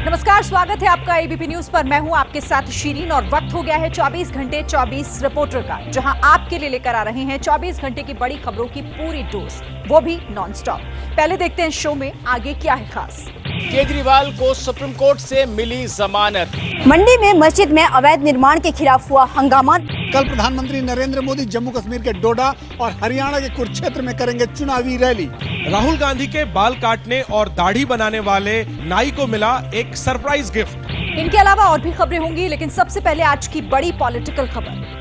नमस्कार, स्वागत है आपका एबीपी न्यूज पर। मैं हूं आपके साथ शीरीन और वक्त हो गया है 24 घंटे 24 रिपोर्टर का, जहां आपके लिए लेकर आ रहे हैं 24 घंटे की बड़ी खबरों की पूरी डोज, वो भी नॉन स्टॉप। पहले देखते हैं शो में आगे क्या है खास। केजरीवाल को सुप्रीम कोर्ट से मिली जमानत। मंडी में मस्जिद में अवैध निर्माण के खिलाफ हुआ हंगामा। कल प्रधानमंत्री नरेंद्र मोदी जम्मू कश्मीर के डोडा और हरियाणा के कुरुक्षेत्र में करेंगे चुनावी रैली। राहुल गांधी के बाल काटने और दाढ़ी बनाने वाले नाई को मिला एक सरप्राइज गिफ्ट। इनके अलावा और भी खबरें होंगी, लेकिन सबसे पहले आज की बड़ी पॉलिटिकल खबर।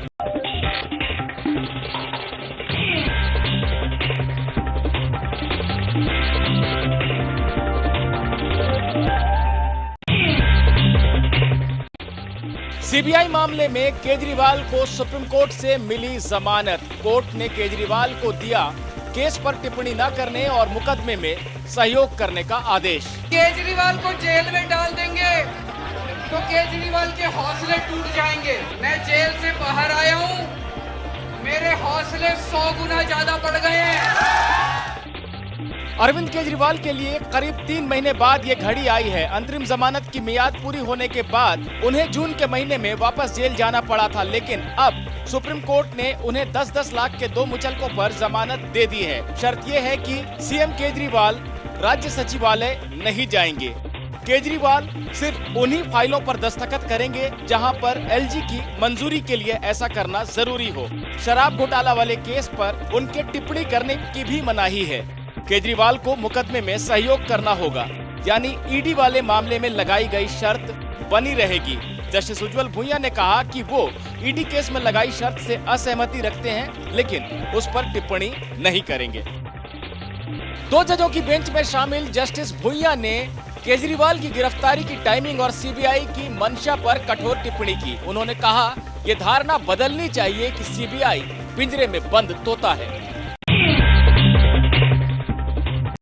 सीबीआई मामले में केजरीवाल को सुप्रीम कोर्ट से मिली जमानत। कोर्ट ने केजरीवाल को दिया केस पर टिप्पणी न करने और मुकदमे में सहयोग करने का आदेश। केजरीवाल को जेल में डाल देंगे तो केजरीवाल के हौसले टूट जाएंगे। मैं जेल से बाहर आया हूँ, मेरे हौसले 100 गुना ज्यादा बढ़ गए हैं। अरविंद केजरीवाल के लिए करीब 3 महीने बाद ये घड़ी आई है। अंतरिम जमानत की मियाद पूरी होने के बाद उन्हें जून के महीने में वापस जेल जाना पड़ा था, लेकिन अब सुप्रीम कोर्ट ने उन्हें 10-10 लाख के 2 मुचलकों पर जमानत दे दी है। शर्त ये है कि सीएम केजरीवाल राज्य सचिवालय नहीं जाएंगे। केजरीवाल सिर्फ उन्हीं फाइलों पर दस्तखत करेंगे जहां पर एलजी की मंजूरी के लिए ऐसा करना जरूरी हो। शराब घोटाला वाले केस पर उनके टिप्पणी करने की भी मनाही है। केजरीवाल को मुकदमे में सहयोग करना होगा, यानी ईडी वाले मामले में लगाई गई शर्त बनी रहेगी। जस्टिस उज्जवल भुइयां ने कहा कि वो ईडी केस में लगाई शर्त से असहमति रखते हैं, लेकिन उस पर टिप्पणी नहीं करेंगे। 2 जजों की बेंच में शामिल जस्टिस भुइयां ने केजरीवाल की गिरफ्तारी की टाइमिंग और सीबीआई की मंशा पर कठोर टिप्पणी की। उन्होंने कहा, ये धारणा बदलनी चाहिए कि सीबीआई पिंजरे में बंद तोता है।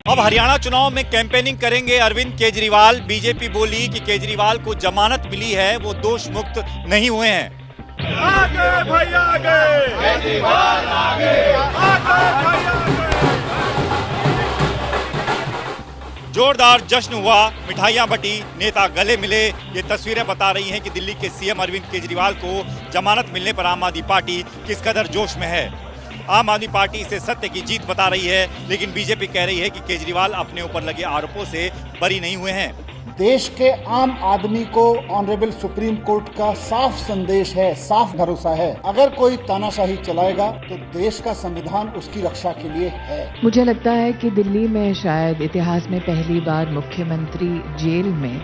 अब हरियाणा चुनाव में कैंपेनिंग करेंगे अरविंद केजरीवाल। बीजेपी बोली कि केजरीवाल को जमानत मिली है, वो दोष मुक्त नहीं हुए हैं। आगे भाई आगे, केजरीवाल आगे, आगे भाई आगे। जोरदार जश्न हुआ, मिठाइयां बटी, नेता गले मिले। ये तस्वीरें बता रही हैं कि दिल्ली के सीएम अरविंद केजरीवाल को जमानत मिलने पर आम आदमी पार्टी किस कदर जोश में है। आम आदमी पार्टी इसे सत्य की जीत बता रही है, लेकिन बीजेपी कह रही है कि केजरीवाल अपने ऊपर लगे आरोपों से बरी नहीं हुए हैं। देश के आम आदमी को ऑनरेबल सुप्रीम कोर्ट का साफ संदेश है, साफ भरोसा है। अगर कोई तानाशाही चलाएगा तो देश का संविधान उसकी रक्षा के लिए है। मुझे लगता है कि दिल्ली में शायद इतिहास में पहली बार मुख्यमंत्री जेल में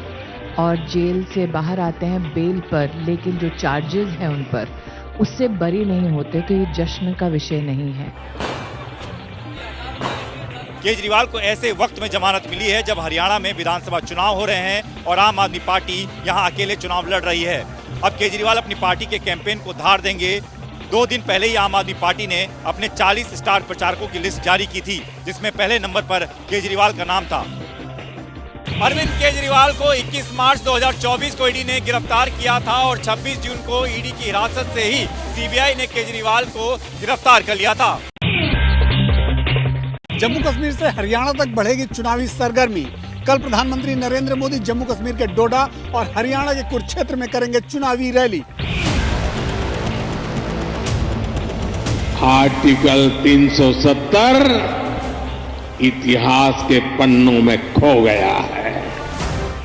और जेल से बाहर आते हैं बेल पर, लेकिन जो चार्जेस हैं उन पर उससे बरी नहीं होते, तो ये जश्न का विषय नहीं है। केजरीवाल को ऐसे वक्त में जमानत मिली है जब हरियाणा में विधानसभा चुनाव हो रहे हैं और आम आदमी पार्टी यहां अकेले चुनाव लड़ रही है। अब केजरीवाल अपनी पार्टी के कैंपेन को धार देंगे। 2 दिन पहले ही आम आदमी पार्टी ने अपने 40 स्टार प्रचारकों की लिस्ट जारी की थी, जिसमें पहले नंबर पर केजरीवाल का नाम था। अरविंद केजरीवाल को 21 मार्च 2024 को ईडी ने गिरफ्तार किया था और 26 जून को ईडी की हिरासत से ही सीबीआई ने केजरीवाल को गिरफ्तार कर लिया था। जम्मू कश्मीर से हरियाणा तक बढ़ेगी चुनावी सरगर्मी। कल प्रधानमंत्री नरेंद्र मोदी जम्मू कश्मीर के डोडा और हरियाणा के कुरुक्षेत्र में करेंगे चुनावी रैली। आर्टिकल 370 इतिहास के पन्नों में खो गया है।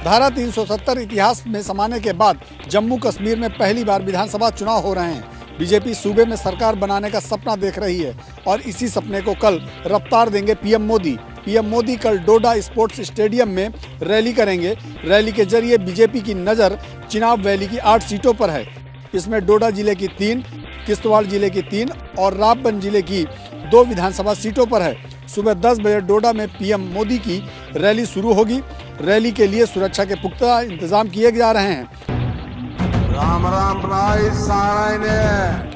धारा 370 इतिहास में समाने के बाद जम्मू कश्मीर में पहली बार विधानसभा चुनाव हो रहे हैं। बीजेपी सूबे में सरकार बनाने का सपना देख रही है और इसी सपने को कल रफ्तार देंगे पीएम मोदी। पीएम मोदी कल डोडा स्पोर्ट्स स्टेडियम में रैली करेंगे। रैली के जरिए बीजेपी की नज़र चिनाब वैली की 8 सीटों पर है। इसमें डोडा जिले की 3, किश्तवाड़ जिले की 3 और रामबन जिले की 2 विधानसभा सीटों पर है। सुबह 10 बजे डोडा में पीएम मोदी की रैली शुरू होगी। रैली के लिए सुरक्षा के पुख्ता इंतजाम किए जा रहे हैं। राम राम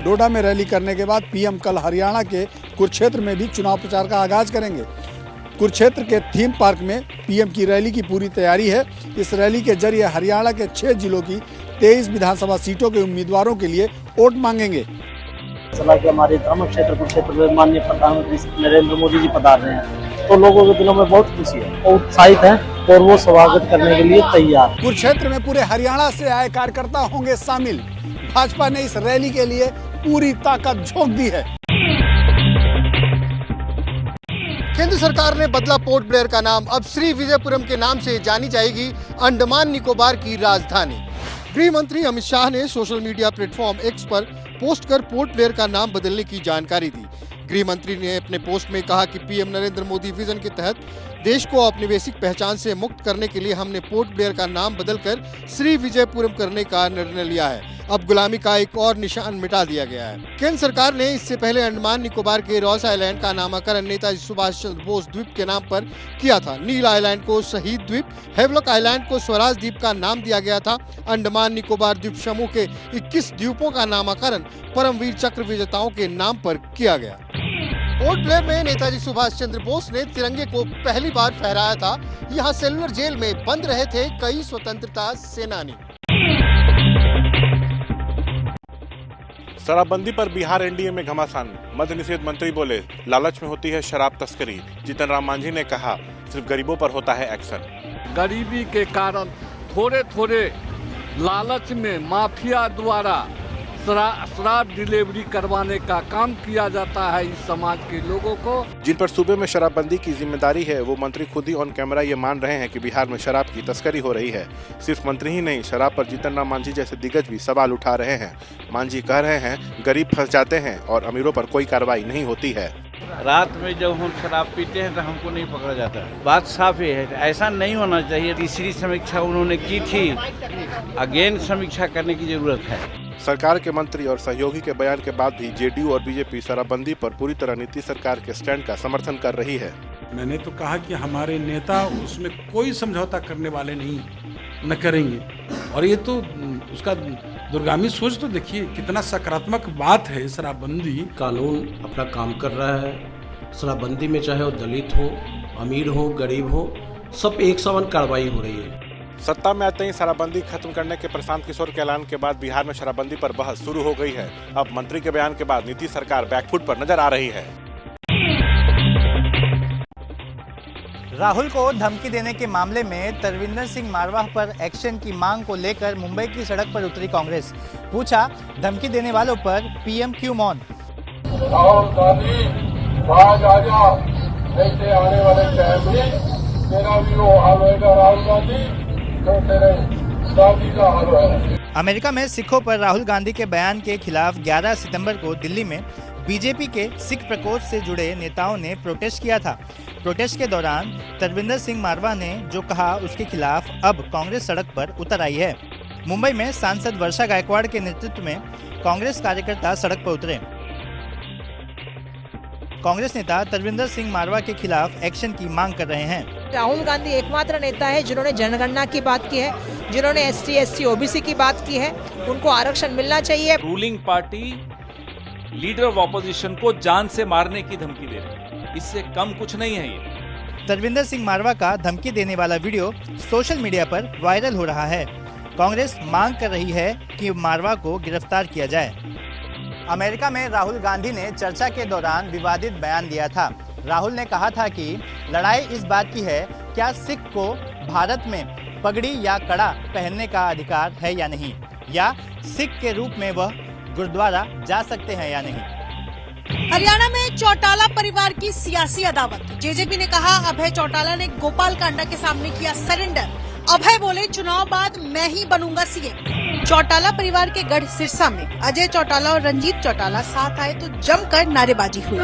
डोडा में रैली करने के बाद पीएम कल हरियाणा के कुरुक्षेत्र में भी चुनाव प्रचार का आगाज करेंगे। कुरुक्षेत्र के थीम पार्क में पीएम की रैली की पूरी तैयारी है। इस रैली के जरिए हरियाणा के 6 जिलों की 23 विधानसभा सीटों के उम्मीदवारों के लिए वोट मांगेंगे। कि हमारे धर्म क्षेत्र कुरुक्षेत्र में माननीय प्रधानमंत्री नरेंद्र मोदी जी पधार रहे हैं। तो लोगों के दिलों में बहुत खुशी है और उत्साहित है और वो स्वागत करने के लिए तैयार। कुरुक्षेत्र में पूरे हरियाणा से आए कार्यकर्ता होंगे शामिल। भाजपा ने इस रैली के लिए पूरी ताकत झोंक दी है। केंद्र सरकार ने बदला पोर्ट ब्लेयर का नाम, अब श्री विजयपुरम के नाम से जानी जाएगी अंडमान निकोबार की राजधानी। गृह मंत्री अमित शाह ने सोशल मीडिया प्लेटफॉर्म एक्स पर पोस्ट कर पोर्ट ब्लेयर का नाम बदलने की जानकारी दी। गृह मंत्री ने अपने पोस्ट में कहा कि पीएम नरेंद्र मोदी विजन के तहत देश को औपनिवेशिक पहचान से मुक्त करने के लिए हमने पोर्ट ब्लेयर का नाम बदलकर श्री विजयपुरम करने का निर्णय लिया है। अब गुलामी का एक और निशान मिटा दिया गया है। केंद्र सरकार ने इससे पहले अंडमान निकोबार के रॉस आइलैंड का नामकरण नेताजी सुभाष चंद्र बोस द्वीप के नाम पर किया था। नील आइलैंड को शहीद द्वीप, हेवलॉक आइलैंड को स्वराज द्वीप का नाम दिया गया था। अंडमान निकोबार द्वीप समूह के 21 द्वीपों का नामकरण परमवीर चक्र विजेताओं के नाम पर किया गया। पोर्ट ब्लेयर में नेताजी सुभाष चंद्र बोस ने तिरंगे को पहली बार फहराया था। यहाँ सेलुलर जेल में बंद रहे थे कई स्वतंत्रता सेनानी। शराबबंदी पर बिहार एनडीए में घमासान। मद्य निषेध मंत्री बोले, लालच में होती है शराब तस्करी। जीतन राम मांझी ने कहा, सिर्फ गरीबों पर होता है एक्शन। गरीबी के कारण थोड़े थोड़े लालच में माफिया द्वारा शराब डिलीवरी करवाने का काम किया जाता है इस समाज के लोगों को। जिन पर सूबे में शराबबंदी की जिम्मेदारी है, वो मंत्री खुद ही ऑन कैमरा ये मान रहे हैं कि बिहार में शराब की तस्करी हो रही है। सिर्फ मंत्री ही नहीं, शराब पर जीतन राम मांझी जैसे दिग्गज भी सवाल उठा रहे हैं। मांझी कह रहे हैं, गरीब फंस जाते हैं और अमीरों पर कोई कार्रवाई नहीं होती है। रात में जब हम शराब पीते हैं तो हमको नहीं पकड़ा जाता। बात साफ है, ऐसा नहीं होना चाहिए। तीसरी समीक्षा उन्होंने की थी, अगेन समीक्षा करने की जरूरत है। सरकार के मंत्री और सहयोगी के बयान के बाद भी जेडीयू और बीजेपी शराबबंदी पर पूरी तरह नीतीश सरकार के स्टैंड का समर्थन कर रही है। मैंने तो कहा कि हमारे नेता उसमें कोई समझौता करने वाले नहीं, न करेंगे। और ये तो उसका दूरगामी सोच तो देखिए कितना सकारात्मक बात है। शराबबंदी कानून अपना काम कर रहा है। शराबबंदी में चाहे वो दलित हो, अमीर हो, गरीब हो, सब एक समान कार्रवाई हो रही है। सत्ता में आते ही शराबबंदी खत्म करने के प्रशांत किशोर के ऐलान के बाद बिहार में शराबबंदी पर बहस शुरू हो गई है। अब मंत्री के बयान के बाद नीतीश सरकार बैकफुट पर नजर आ रही है। राहुल को धमकी देने के मामले में तरविंदर सिंह मारवाह पर एक्शन की मांग को लेकर मुंबई की सड़क पर उतरी कांग्रेस। पूछा, धमकी देने वालों पर पीएम क्यों मौन? राहुल गांधी बाज आजा, ऐसे आने वाले टाइम में तेरा भी वो हाल होगा। राहुल गांधी तो तेरे दादी का हाल होगा। अमेरिका में सिखों पर राहुल गांधी के बयान के खिलाफ 11 सितंबर को दिल्ली में बीजेपी के सिख प्रकोष्ठ से जुड़े नेताओं ने प्रोटेस्ट किया था। प्रोटेस्ट के दौरान तरविंदर सिंह मारवाह ने जो कहा, उसके खिलाफ अब कांग्रेस सड़क पर उतर आई है। मुंबई में सांसद वर्षा गायकवाड़ के नेतृत्व में कांग्रेस कार्यकर्ता सड़क पर उतरे। कांग्रेस नेता तरविंदर सिंह मारवाह के खिलाफ एक्शन की मांग कर रहे हैं। राहुल गांधी एकमात्र नेता है जिन्होंने जनगणना की बात की है, जिन्होंने एसटी, एससी, ओबीसी की बात की है। उनको आरक्षण मिलना चाहिए। Ruling party leader of opposition को जान से मारने की धमकी दे रही है, इससे कम कुछ नहीं है ये। तरविंदर सिंह मारवाह का धमकी देने वाला वीडियो सोशल मीडिया पर वायरल हो रहा है। कांग्रेस मांग कर रही है कि मारवाह को गिरफ्तार किया जाए। अमेरिका में राहुल गांधी ने चर्चा के दौरान विवादित बयान दिया था। राहुल ने कहा था कि लड़ाई इस बात की है, क्या सिख को भारत में पगड़ी या कड़ा पहनने का अधिकार है या नहीं, या सिख के रूप में वह गुरुद्वारा जा सकते हैं या नहीं। हरियाणा में चौटाला परिवार की सियासी अदावत। जेजेपी ने कहा, अभय चौटाला ने गोपाल कांडा के सामने किया सरेंडर। अभय बोले, चुनाव बाद मैं ही बनूंगा सीएम। चौटाला परिवार के गढ़ सिरसा में अजय चौटाला और रंजीत चौटाला साथ आए तो जमकर नारेबाजी हुई।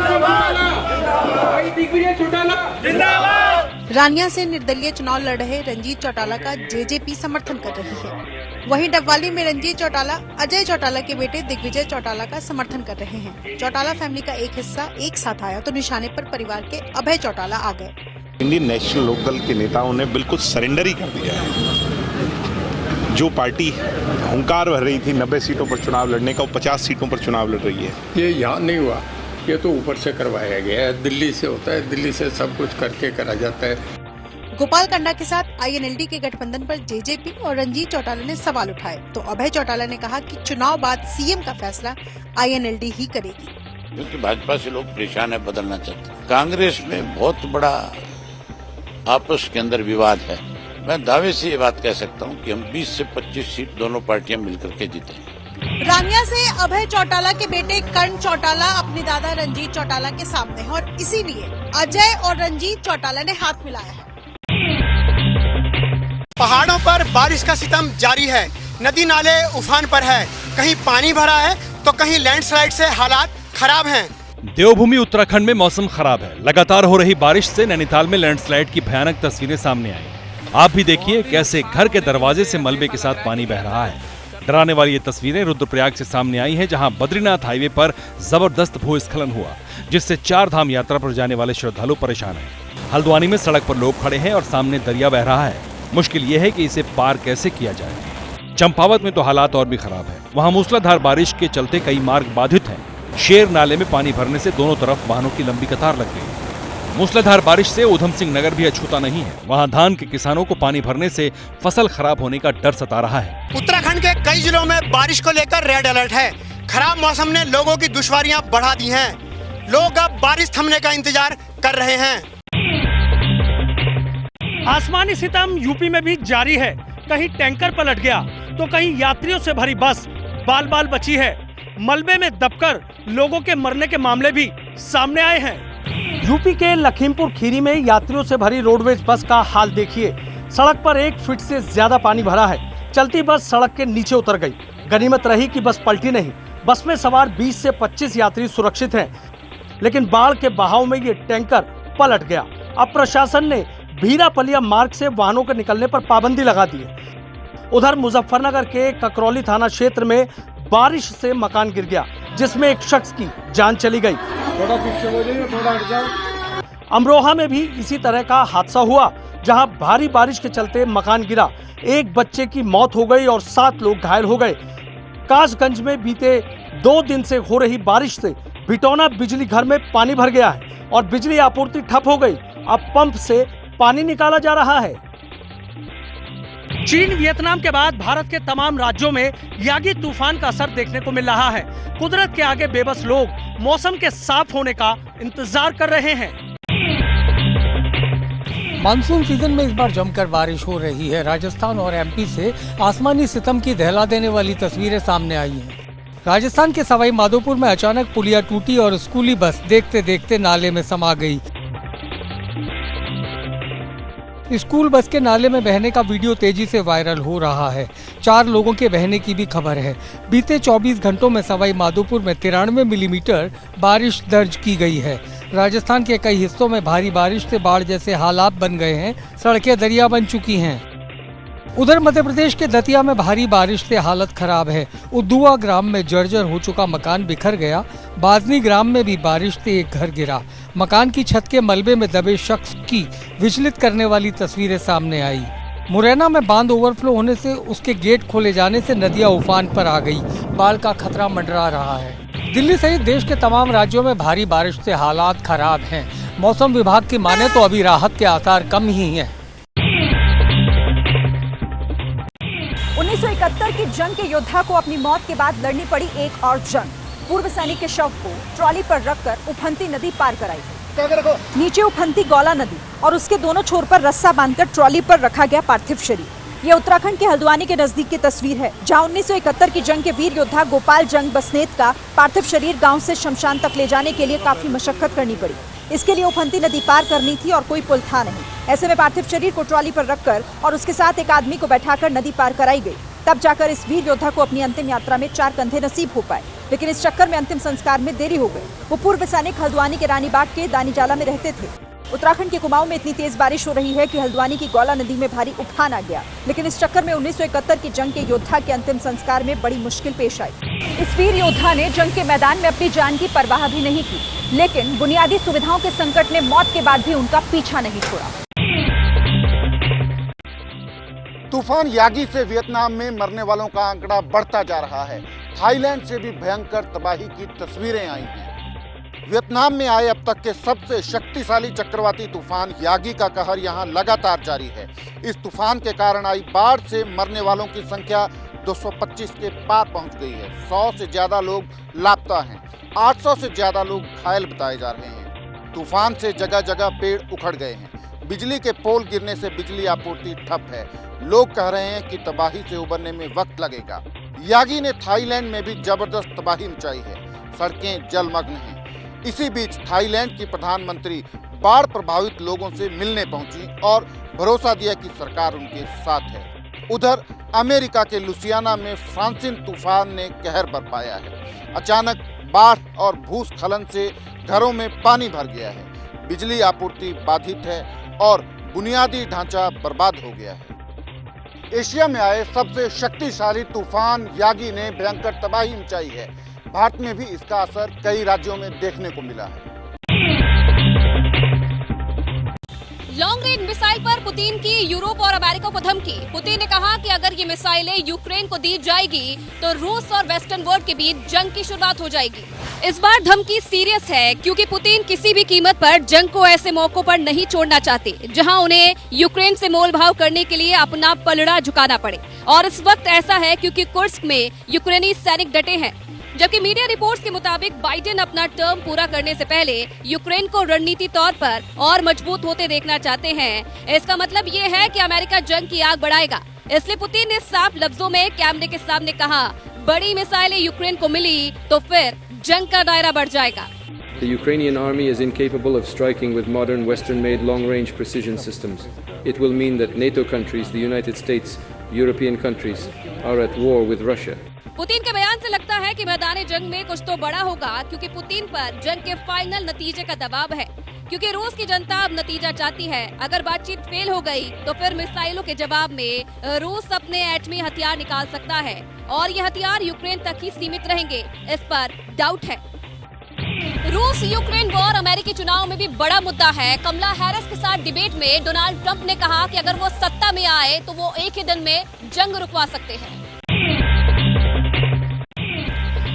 रानिया से निर्दलीय चुनाव लड़ रहे रंजीत चौटाला का जेजेपी समर्थन कर रही है। वहीं डबवाली में रंजीत चौटाला अजय चौटाला के बेटे दिग्विजय चौटाला का समर्थन कर रहे हैं। चौटाला फैमिली का एक हिस्सा एक साथ आया तो निशाने पर परिवार के अभय चौटाला आ गए। इंडियन नेशनल लोकदल के नेताओं ने बिल्कुल सरेंडर ही कर दिया है। जो पार्टी हुंकार भर रही थी 90 सीटों पर चुनाव लड़ने का, वो 50 सीटों पर चुनाव लड़ रही है। ये यहाँ नहीं हुआ, ये तो ऊपर से करवाया गया है। दिल्ली से होता है, दिल्ली से सब कुछ करके करा जाता है। गोपाल कांडा के साथ आईएनएलडी के गठबंधन पर जेजेपी और रंजीत चौटाला ने सवाल उठाए तो अभय चौटाला ने कहा कि चुनाव बाद सीएम का फैसला आईएनएलडी ही करेगी। क्योंकि भाजपा से लोग परेशान है, बदलना चाहते हैं। कांग्रेस में बहुत बड़ा आपस के अंदर विवाद है। मैं दावे से ये बात कह सकता हूँ कि हम 20 से 25 सीट दोनों पार्टियां मिलकर के जीतेंगे। रानिया से अभय चौटाला के बेटे कर्ण चौटाला अपने दादा रंजीत चौटाला के सामने हैं और इसीलिए अजय और रंजीत चौटाला ने हाथ मिलाया है। पहाड़ों पर बारिश का सितम जारी है, नदी नाले उफान पर है, कहीं पानी भरा है तो कहीं लैंडस्लाइड से हालात खराब हैं। देवभूमि उत्तराखंड में मौसम खराब है। लगातार हो रही बारिश से नैनीताल में लैंडस्लाइड की भयानक तस्वीरें सामने आई। आप भी देखिए कैसे घर के दरवाजे से मलबे के साथ पानी बह रहा है। डराने वाली ये तस्वीरें रुद्रप्रयाग से सामने आई हैं, जहां बद्रीनाथ हाईवे पर जबरदस्त भूस्खलन हुआ, जिससे 4 धाम यात्रा पर जाने वाले श्रद्धालु परेशान हैं। हल्द्वानी में सड़क पर लोग खड़े हैं और सामने दरिया बह रहा है। मुश्किल ये है कि इसे पार कैसे किया जाए। चंपावत में तो हालात और भी खराब है। वहां मूसलाधार बारिश के चलते कई मार्ग बाधित हैं। शेर नाले में पानी भरने से दोनों तरफ वाहनों की लंबी कतार लग गई। मूसलाधार बारिश से उधम सिंह नगर भी अछूता नहीं है। वहां धान के किसानों को पानी भरने से फसल खराब होने का डर सता रहा है। उत्तराखंड के कई जिलों में बारिश को लेकर रेड अलर्ट है। खराब मौसम ने लोगों की दुश्वारियां बढ़ा दी हैं। लोग अब बारिश थमने का इंतजार कर रहे हैं। आसमानी सितम यूपी में भी जारी है। कहीं टैंकर पलट गया तो कहीं यात्रियों से भरी बस बाल बाल बची है। मलबे में दबकर लोगों के मरने के मामले भी सामने आए हैं। यूपी के लखीमपुर खीरी में यात्रियों से भरी रोडवेज बस का हाल देखिए। सड़क पर 1 फीट से ज्यादा पानी भरा है। चलती बस सड़क के नीचे उतर गई। गनीमत रही कि बस पलटी नहीं। बस में सवार 20 से 25 यात्री सुरक्षित हैं, लेकिन बाढ़ के बहाव में ये टैंकर पलट गया। अब प्रशासन ने भीरापलिया मार्ग से वाहनों के निकलने पर पाबंदी लगा दी है। उधर मुजफ्फरनगर के ककरौली थाना क्षेत्र में बारिश से मकान गिर गया, जिसमें एक शख्स की जान चली गई। थोड़ा पीछे हो जाइए, थोड़ा हट जाओ। अमरोहा में भी इसी तरह का हादसा हुआ, जहां भारी बारिश के चलते मकान गिरा। एक बच्चे की मौत हो गई और 7 लोग घायल हो गए। कासगंज में बीते 2 दिन से हो रही बारिश से बिटौना बिजली घर में पानी भर गया है और बिजली आपूर्ति ठप हो गई। अब पंप से पानी निकाला जा रहा है। चीन वियतनाम के बाद भारत के तमाम राज्यों में यागी तूफान का असर देखने को मिल रहा है। कुदरत के आगे बेबस लोग मौसम के साफ होने का इंतजार कर रहे हैं। मानसून सीजन में इस बार जमकर बारिश हो रही है। राजस्थान और एमपी से आसमानी सितम की दहला देने वाली तस्वीरें सामने आई हैं। राजस्थान के सवाई माधोपुर में अचानक पुलिया टूटी और स्कूली बस देखते देखते नाले में समा गई। स्कूल बस के नाले में बहने का वीडियो तेजी से वायरल हो रहा है। 4 लोगों के बहने की भी खबर है। बीते 24 घंटों में सवाई माधोपुर में 93 मिलीमीटर बारिश दर्ज की गई है। राजस्थान के कई हिस्सों में भारी बारिश से बाढ़ जैसे हालात बन गए हैं। सड़कें दरिया बन चुकी हैं। उधर मध्य प्रदेश के दतिया में भारी बारिश से हालत खराब है। उद्दुआ ग्राम में जर्जर हो चुका मकान बिखर गया। बाजनी ग्राम में भी बारिश से एक घर गिरा। मकान की छत के मलबे में दबे शख्स की विचलित करने वाली तस्वीरें सामने आई। मुरैना में बांध ओवरफ्लो होने से उसके गेट खोले जाने से नदियां उफान पर आ गई। बाढ़ का खतरा मंडरा रहा है। दिल्ली सहित देश के तमाम राज्यों में भारी बारिश से हालात खराब हैं। मौसम विभाग की माने तो अभी राहत के आसार कम ही हैं। 1971 की जंग के योद्धा को अपनी मौत के बाद लड़नी पड़ी एक और जंग। पूर्व सैनिक के शव को ट्रॉली पर रखकर उफनती नदी पार कराई। नीचे उफनती गौला नदी और उसके दोनों छोर पर रस्सा बांधकर ट्रॉली पर रखा गया पार्थिव शरीर। ये उत्तराखंड के हल्द्वानी के नजदीक की तस्वीर है, जहां 1971 की जंग के वीर योद्धा गोपाल जंग बसनेत का पार्थिव शरीर गांव से शमशान तक ले जाने के लिए काफी मशक्कत करनी पड़ी। इसके लिए उफनती नदी पार करनी थी और कोई पुल था नहीं। ऐसे में पार्थिव शरीर को ट्रॉली पर रखकर और उसके साथ एक आदमी को बैठाकर नदी पार कराई गई। तब जाकर इस वीर योद्धा को अपनी अंतिम यात्रा में 4 कंधे नसीब हो पाए, लेकिन इस चक्कर में अंतिम संस्कार में देरी हो गई। वो पूर्व सैनिक हल्द्वानी के रानीबाग के दानीजाला में रहते थे। उत्तराखंड के कुमाऊं में इतनी तेज बारिश हो रही है कि हल्द्वानी की गौला नदी में भारी उफान आ गया, लेकिन इस चक्कर में 1971 की जंग के योद्धा के अंतिम संस्कार में बड़ी मुश्किल पेश आई। इस वीर योद्धा ने जंग के मैदान में अपनी जान की परवाह भी नहीं की, लेकिन बुनियादी सुविधाओं के संकट ने मौत के बाद भी उनका पीछा नहीं छोड़ा। तूफान यागी से वियतनाम में मरने वालों का आंकड़ा बढ़ता जा रहा है। थाईलैंड से भी भयंकर तबाही की तस्वीरें आई हैं। वियतनाम में आए अब तक के सबसे शक्तिशाली चक्रवाती तूफान यागी का कहर यहां लगातार जारी है। इस तूफान के कारण आई बाढ़ से मरने वालों की संख्या 225 के पार पहुंच गई है। 100 से ज्यादा लोग लापता हैं। 800 से ज्यादा लोग घायल बताए जा रहे हैं। तूफान से जगह जगह पेड़ उखड़ गए हैं। बिजली के पोल गिरने से बिजली आपूर्ति ठप है। लोग कह रहे हैं कि तबाही से उबरने में वक्त लगेगा। यागी ने थाईलैंड में भी जबरदस्त तबाही मचाई है। सड़कें जलमग्न हैं। इसी बीच थाईलैंड की प्रधानमंत्री बाढ़ प्रभावित लोगों से मिलने पहुंची और भरोसा दिया कि सरकार उनके साथ है। उधर अमेरिका के लुसियाना में फ्रांसिन तूफान ने कहर बरपाया है। अचानक बाढ़ और भूस्खलन से घरों में पानी भर गया है। बिजली आपूर्ति बाधित है और बुनियादी ढांचा बर्बाद हो गया है। एशिया में आए सबसे शक्तिशाली तूफान यागी ने भयंकर तबाही मचाई है। भारत में भी इसका असर कई राज्यों में देखने को मिला है। लॉन्ग रेंज मिसाइल पर पुतिन की यूरोप और अमेरिका को धमकी। पुतिन ने कहा कि अगर ये मिसाइलें यूक्रेन को दी जाएगी तो रूस और वेस्टर्न वर्ल्ड के बीच जंग की शुरुआत हो जाएगी। इस बार धमकी सीरियस है क्योंकि पुतिन किसी भी कीमत पर जंग को ऐसे मौकों पर नहीं छोड़ना चाहते जहां उन्हें यूक्रेन से मोलभाव करने के लिए अपना पलड़ा झुकाना पड़े। और इस वक्त ऐसा है क्योंकि कुर्स्क में यूक्रेनी सैनिक डटे हैं, जबकि मीडिया रिपोर्ट्स के मुताबिक बाइडेन अपना टर्म पूरा करने से पहले यूक्रेन को रणनीति तौर पर और मजबूत होते देखना चाहते हैं। इसका मतलब ये है कि अमेरिका जंग की आग बढ़ाएगा। इसलिए पुतिन ने साफ लफ्जों में कैमरे के सामने कहा, बड़ी मिसाइलें यूक्रेन को मिली तो फिर जंग का दायरा बढ़ जाएगा। The Ukrainian army is incapable of striking with modern Western-made long-range precision systems. It will mean that NATO countries, the United States, European countries are at war with Russia. Putin के बयान से लगता है कि मैदान जंग में कुछ तो बड़ा होगा क्योंकि पुतिन पर जंग के फाइनल नतीजे का दबाव है। क्योंकि रूस की जनता अब नतीजा चाहती है। अगर बातचीत फेल हो गई तो फिर मिसाइलों के जवाब में रूस अपने एटमी हथियार निकाल सकता है और ये हथियार यूक्रेन तक ही सीमित रहेंगे, इस पर डाउट है। रूस यूक्रेन वॉर अमेरिकी चुनाव में भी बड़ा मुद्दा है। कमला हैरिस के साथ डिबेट में डोनाल्ड ट्रंप ने कहा कि अगर वो सत्ता में आए तो वो एक ही दिन में जंग रुकवा सकते हैं।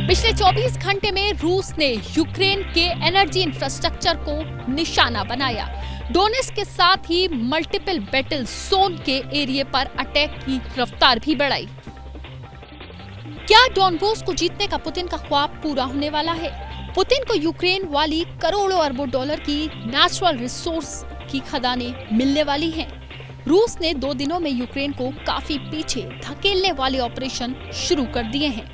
पिछले 24 घंटे में रूस ने यूक्रेन के एनर्जी इंफ्रास्ट्रक्चर को निशाना बनाया। डोनेट्स्क के साथ ही मल्टीपल बैटल जोन के एरिया पर अटैक की रफ्तार भी बढ़ाई। क्या डॉनबास को जीतने का पुतिन का ख्वाब पूरा होने वाला है? पुतिन को यूक्रेन वाली करोड़ों अरबों डॉलर की नेचुरल रिसोर्स की खदानें मिलने वाली हैं। रूस ने 2 दिनों में यूक्रेन को काफी पीछे धकेलने वाले ऑपरेशन शुरू कर दिए हैं।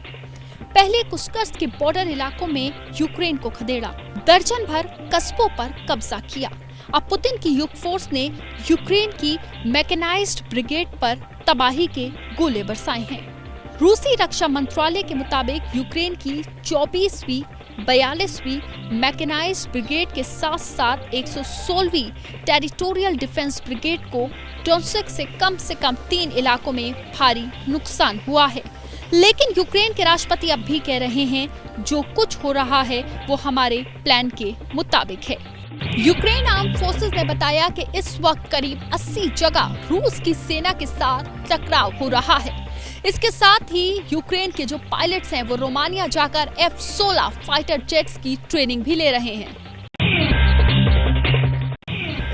पहले कुर्स्क के बॉर्डर इलाकों में यूक्रेन को खदेड़ा, दर्जन भर कस्बों पर कब्जा किया। अब पुतिन की युद्ध फोर्स ने यूक्रेन की मैकेनाइज्ड ब्रिगेड पर तबाही के गोले बरसाए हैं। रूसी रक्षा मंत्रालय के मुताबिक यूक्रेन की 24वीं 42वीं मैकेनाइज्ड ब्रिगेड के साथ साथ 116वीं टेरिटोरियल डिफेंस ब्रिगेड को डोनेट्स्क से कम 3 इलाकों में भारी नुकसान हुआ है। लेकिन यूक्रेन के राष्ट्रपति अब भी कह रहे हैं जो कुछ हो रहा है वो हमारे प्लान के मुताबिक है। यूक्रेन आर्म फोर्सेस ने बताया कि इस वक्त करीब 80 जगह रूस की सेना के साथ टकराव हो रहा है। इसके साथ ही यूक्रेन के जो पायलट्स हैं वो रोमानिया जाकर F-16 फाइटर जेट्स की ट्रेनिंग भी ले रहे हैं।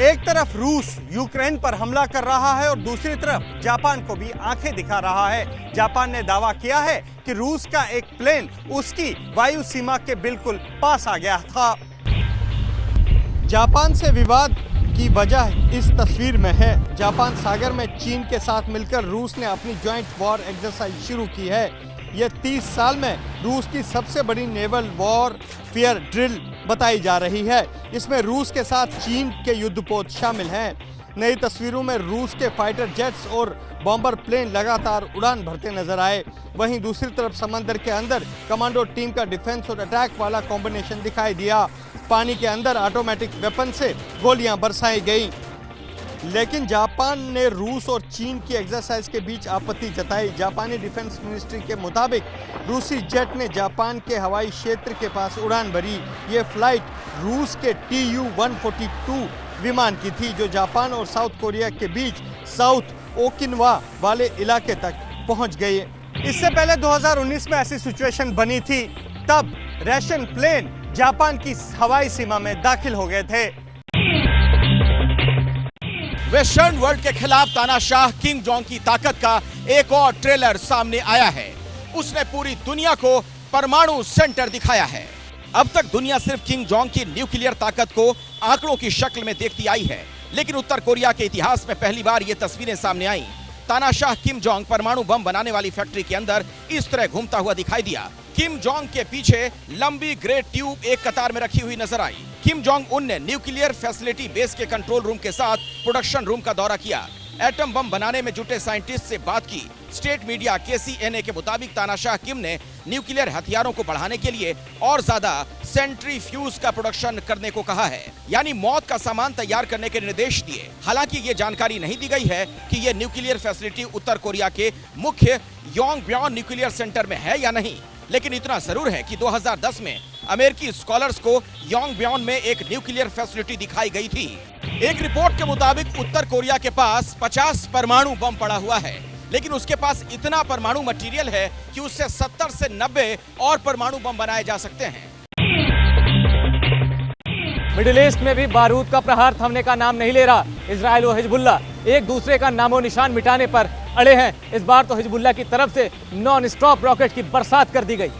एक तरफ रूस यूक्रेन पर हमला कर रहा है और दूसरी तरफ जापान को भी आंखें दिखा रहा है। जापान ने दावा किया है कि रूस का एक प्लेन उसकी वायु सीमा के बिल्कुल पास आ गया था। जापान से विवाद की वजह इस तस्वीर में है। जापान सागर में चीन के साथ मिलकर रूस ने अपनी ज्वाइंट वॉर एक्सरसाइज शुरू की है। यह 30 साल में रूस की सबसे बड़ी नेवल वॉरफेयर ड्रिल बताई जा रही है। इसमें रूस के साथ चीन के युद्धपोत शामिल हैं। नई तस्वीरों में रूस के फाइटर जेट्स और बॉम्बर प्लेन लगातार उड़ान भरते नजर आए। वहीं दूसरी तरफ समंदर के अंदर कमांडो टीम का डिफेंस और अटैक वाला कॉम्बिनेशन दिखाई दिया। पानी के अंदर ऑटोमेटिक वेपन से गोलियां बरसाई गई। लेकिन जापान ने रूस और चीन की एक्सरसाइज के बीच आपत्ति जताई। जापानी डिफेंस मिनिस्ट्री के मुताबिक रूसी जेट ने जापान के हवाई क्षेत्र के पास उड़ान भरी। ये फ्लाइट रूस के Tu-142 विमान की थी जो जापान और साउथ कोरिया के बीच साउथ ओकिनावा वाले इलाके तक पहुंच गई। इससे पहले 2019 में ऐसी सिचुएशन बनी थी, तब रशियन प्लेन जापान की हवाई सीमा में दाखिल हो गए थे। वेस्टर्न वर्ल्ड के खिलाफ तानाशाह किम जोंग की ताकत का एक और ट्रेलर सामने आया है। उसने पूरी दुनिया को परमाणु सेंटर दिखाया है। अब तक दुनिया सिर्फ किम जोंग की न्यूक्लियर ताकत को आंकड़ों की शक्ल में देखती आई है, लेकिन उत्तर कोरिया के इतिहास में पहली बार ये तस्वीरें सामने आईं। तानाशाह किम जोंग परमाणु बम बनाने वाली फैक्ट्री के अंदर इस तरह घूमता हुआ दिखाई दिया। किम जोंग के पीछे लंबी ग्रे ट्यूब एक कतार में रखी हुई नजर आई। किम जोंग उन ने न्यूक्लियर फैसिलिटी बेस के कंट्रोल रूम के साथ प्रोडक्शन रूम का दौरा किया, एटम बम बनाने में जुटे साइंटिस्ट से बात की। स्टेट मीडिया KCNA के मुताबिक तानाशाह किम ने न्यूक्लियर हथियारों को बढ़ाने के लिए और ज्यादा सेंट्रीफ्यूज का प्रोडक्शन करने को कहा है, यानी मौत का सामान तैयार करने के निर्देश दिए। हालांकि ये जानकारी नहीं दी गई है कि ये न्यूक्लियर फैसिलिटी उत्तर कोरिया के मुख्य योंगब्योन न्यूक्लियर सेंटर में है या नहीं, लेकिन इतना जरूर है कि 2010 में अमेरिकी स्कॉलर्स को योंगब्योन में एक न्यूक्लियर फैसिलिटी दिखाई गई थी। एक रिपोर्ट के मुताबिक उत्तर कोरिया के पास 50 परमाणु बम पड़ा हुआ है, लेकिन उसके पास इतना परमाणु मटेरियल है कि उससे 70 से 90 और परमाणु बम बनाए जा सकते हैं। मिडिल ईस्ट में भी बारूद का प्रहार थमने का नाम नहीं ले रहा। इजराइल और हिजबुल्ला एक दूसरे का नामो निशान मिटाने पर अड़े हैं। इस बार तो हिजबुल्ला की तरफ से नॉन स्टॉप रॉकेट की बरसात कर दी गई।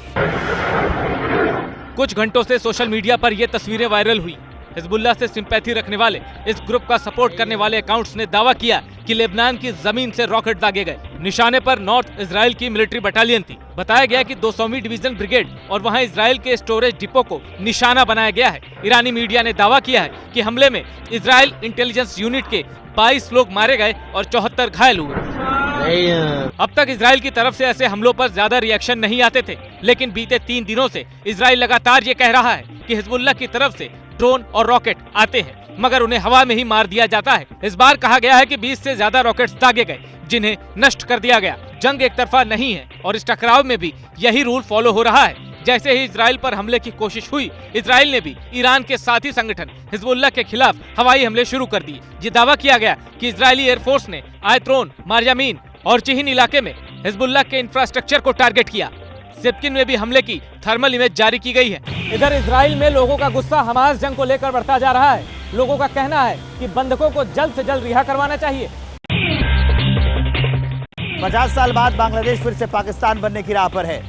कुछ घंटों से सोशल मीडिया पर ये तस्वीरें वायरल हुई। हिजबुल्ला से सिंपैथी रखने वाले इस ग्रुप का सपोर्ट करने वाले अकाउंट्स ने दावा किया कि लेबनान की जमीन से रॉकेट दागे गए। निशाने पर नॉर्थ इजराइल की मिलिट्री बटालियन थी। बताया गया कि 200वीं डिवीजन ब्रिगेड और वहां इजराइल के स्टोरेज डिपो को निशाना बनाया गया है। ईरानी मीडिया ने दावा किया है कि हमले में इजराइल इंटेलिजेंस यूनिट के 22 लोग मारे गए और 74 घायल हुए। अब तक इजराइल की तरफ से ऐसे हमलों पर ज्यादा रिएक्शन नहीं आते थे, लेकिन बीते 3 दिनों से इजराइल लगातार ये कह रहा है कि हिजबुल्ला की तरफ से ड्रोन और रॉकेट आते हैं, मगर उन्हें हवा में ही मार दिया जाता है। इस बार कहा गया है कि 20 से ज्यादा रॉकेट्स दागे गए, जिन्हें नष्ट कर दिया गया। जंग एक तरफा नहीं है और इस टकराव में भी यही रूल फॉलो हो रहा है। जैसे ही इजराइल पर हमले की कोशिश हुई, इजराइल ने भी ईरान के साथी संगठन हिजबुल्ला के खिलाफ हवाई हमले शुरू कर दिए। ये दावा किया गया कि इजरायली एयरफोर्स ने आयत्रोन, मारयामीन और चिहिन इलाके में हिजबुल्ला के इंफ्रास्ट्रक्चर को टारगेट किया। सिप्किन में भी हमले की थर्मल इमेज जारी की गई है। इधर इजराइल में लोगों का गुस्सा हमास जंग को लेकर बढ़ता जा रहा है। लोगों का कहना है कि बंधकों को जल्द से जल्द रिहा करवाना चाहिए। 50 साल बाद बांग्लादेश फिर से पाकिस्तान बनने की राह पर है।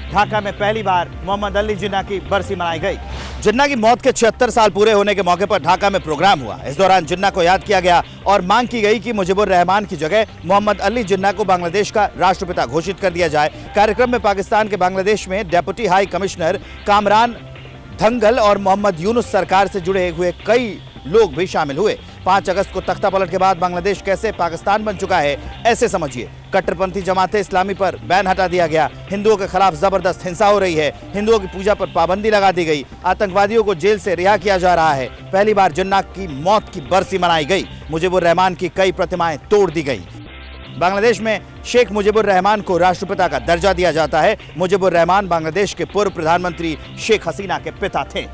ढाका में पहली बार मोहम्मद अली जिन्ना की बरसी मनाई गई। जिन्ना की मौत के 76 साल पूरे होने के मौके पर ढाका में प्रोग्राम हुआ। इस दौरान जिन्ना को याद किया गया और मांग की गई कि मुजीबुर रहमान की जगह मोहम्मद अली जिन्ना को बांग्लादेश का राष्ट्रपिता घोषित कर दिया जाए। कार्यक्रम में पाकिस्तान के बांग्लादेश में डेप्यूटी हाई कमिश्नर कामरान धंगल और मोहम्मद यूनुस सरकार से जुड़े हुए कई लोग भी शामिल हुए। 5 अगस्त को तख्ता पलट के बाद बांग्लादेश कैसे पाकिस्तान बन चुका है, ऐसे समझिए। कट्टरपंथी जमाते इस्लामी पर बैन हटा दिया गया। हिंदुओं के खिलाफ जबरदस्त हिंसा हो रही है। हिंदुओं की पूजा पर पाबंदी लगा दी गई। आतंकवादियों को जेल से रिहा किया जा रहा है। पहली बार जिन्ना की मौत की बरसी मनाई गई। मुजीबुर रहमान की कई प्रतिमाएं तोड़ दी गई। बांग्लादेश में शेख मुजीबुर रहमान को राष्ट्रपिता का दर्जा दिया जाता है। मुजीबुर रहमान बांग्लादेश के पूर्व प्रधानमंत्री शेख हसीना के पिता थे।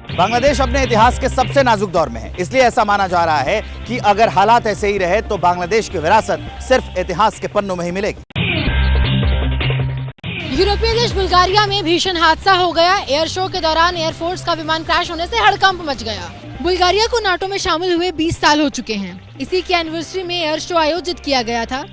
बांग्लादेश अपने इतिहास के सबसे नाजुक दौर में है, इसलिए ऐसा माना जा रहा है कि अगर हालात ऐसे ही रहे तो बांग्लादेश की विरासत सिर्फ इतिहास के पन्नों में ही मिलेगी। यूरोपीय देश बुल्गारिया में भीषण हादसा हो गया। एयर शो के दौरान एयरफोर्स का विमान क्रैश होने से हड़कंप मच गया। बुल्गारिया को नाटो में शामिल हुए 20 साल हो चुके हैं। इसी की एनिवर्सरी में एयर शो आयोजित किया गया था।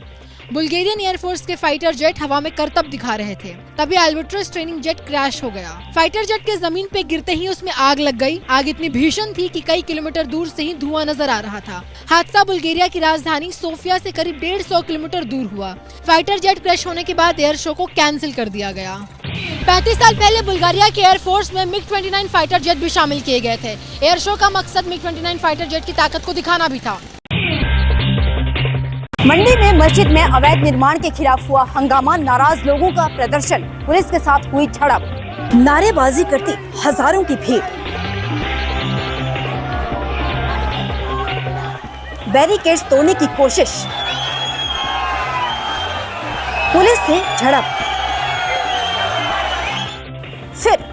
बुल्गारियन एयरफोर्स के फाइटर जेट हवा में करतब दिखा रहे थे, तभी अल्बाट्रोस ट्रेनिंग जेट क्रैश हो गया। फाइटर जेट के जमीन पे गिरते ही उसमें आग लग गई। आग इतनी भीषण थी कि कई किलोमीटर दूर से ही धुआं नजर आ रहा था। हादसा बुल्गारिया की राजधानी सोफिया से करीब 150 किलोमीटर दूर हुआ। फाइटर जेट क्रैश होने के बाद एयर शो को कैंसिल कर दिया गया। 35 साल पहले बुल्गारिया के एयरफोर्स में MiG-29 फाइटर जेट भी शामिल किए गए थे। एयर शो का मकसद MiG-29 फाइटर जेट की ताकत को दिखाना भी था। मंडी में मस्जिद में अवैध निर्माण के खिलाफ हुआ हंगामा, नाराज लोगों का प्रदर्शन, पुलिस के साथ हुई झड़प, नारेबाजी करती हजारों की भीड़, बैरिकेड्स तोड़ने की कोशिश, पुलिस से झड़प, फिर